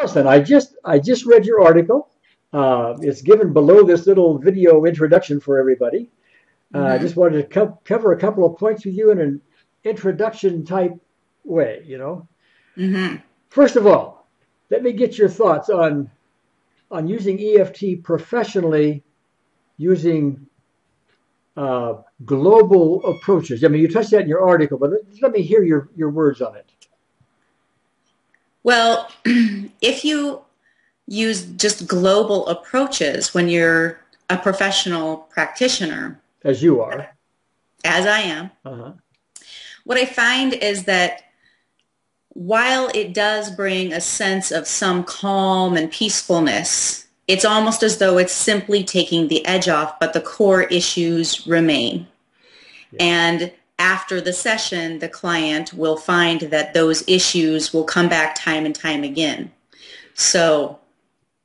Allison, I just read your article. It's given below this little video introduction for everybody. I Hmm. just wanted to cover a couple of points with you in an introduction type way. Hmm. First of all, let me get your thoughts on using EFT professionally using uh, global approaches. I mean, you touched that in your article, but let me hear your words on it. Well, if you use just global approaches when you're a professional practitioner, As you are. as I am, Uh-huh. what I find is that while it does bring a sense of some calm and peacefulness, it's almost as though it's simply taking the edge off, but the core issues remain. Yeah. And after the session, the client will find that those issues will come back time and time again. So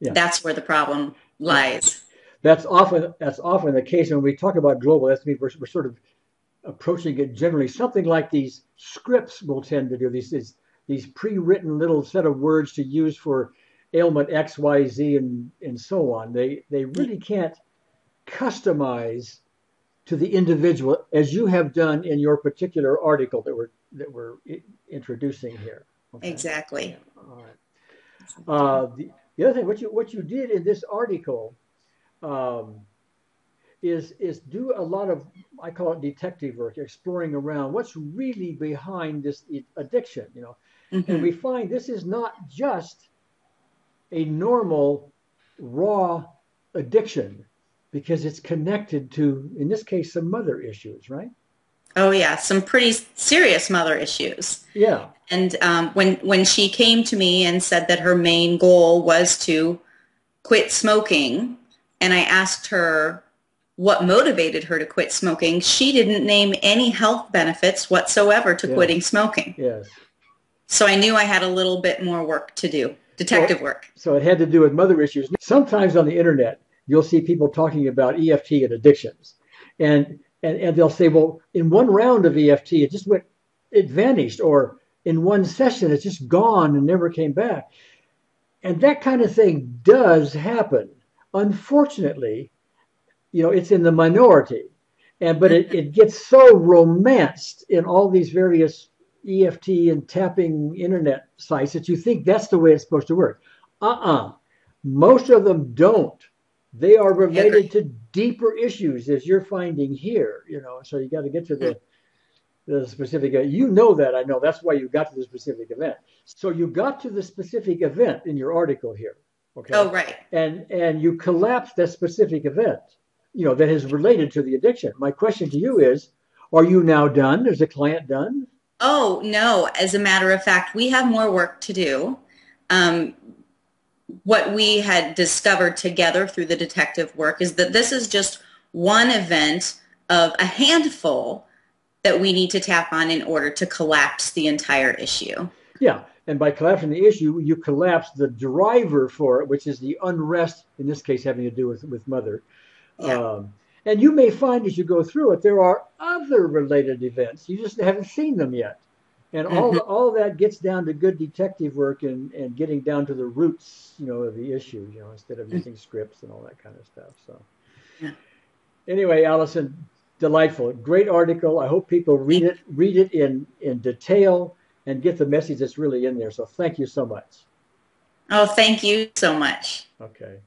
Yeah. that's where the problem Yeah. lies. That's often the case when we talk about global. That's mean we're sort of approaching it generally. Something like these scripts will tend to do these pre-written little set of words to use for ailment X, Y, Z, and so on. They really can't customize to the individual as you have done in your particular article that we're introducing here. Okay. Yeah. Exactly. All right. The other thing, what you did in this article um, is do a lot of, I call it detective work, exploring around what's really behind this addiction. And Hmm. we find this is not just a normal raw addiction because it's connected to, in this case, some mother issues, right? Oh yeah, some pretty serious mother issues. Yeah, And when she came to me and said that her main goal was to quit smoking, and I asked her what motivated her to quit smoking, she didn't name any health benefits whatsoever to yes, quitting smoking. yes. So I knew I had a little bit more work to do, So, detective work. so it had to do with mother issues. Sometimes on the internet, you'll see people talking about EFT and addictions, and they'll say, well, in one round of EFT, it vanished, or in one session, it's just gone and never came back. And that kind of thing does happen. Unfortunately, it's in the minority. But it gets so romanced in all these various EFT and tapping internet sites that you think that's the way it's supposed to work. Uh-uh. Most of them don't. They are I agree. related to deeper issues, as you're finding here. So you got to get to the specific. You know that, I know. That's why you got to the specific event. So you got to the specific event in your article here, okay? Oh, right. And you collapsed that specific event, that is related to the addiction. My question to you is, are you now done? Is the client done? Oh, no. As a matter of fact, we have more work to do. Um, what we had discovered together through the detective work is that this is just one event of a handful that we need to tap on in order to collapse the entire issue. Yeah. And by collapsing the issue, you collapse the driver for it, which is the unrest, in this case, having to do with mother. Yeah. And you may find as you go through it, there are other related events. You just haven't seen them yet. And all Hmm. all that gets down to good detective work and getting down to the roots, of the issue, instead of using scripts and all that kind of stuff. So Yeah. anyway, Allison, delightful, great article. I hope people read it in detail and get the message that's really in there. So thank you so much. Oh, thank you so much. Okay.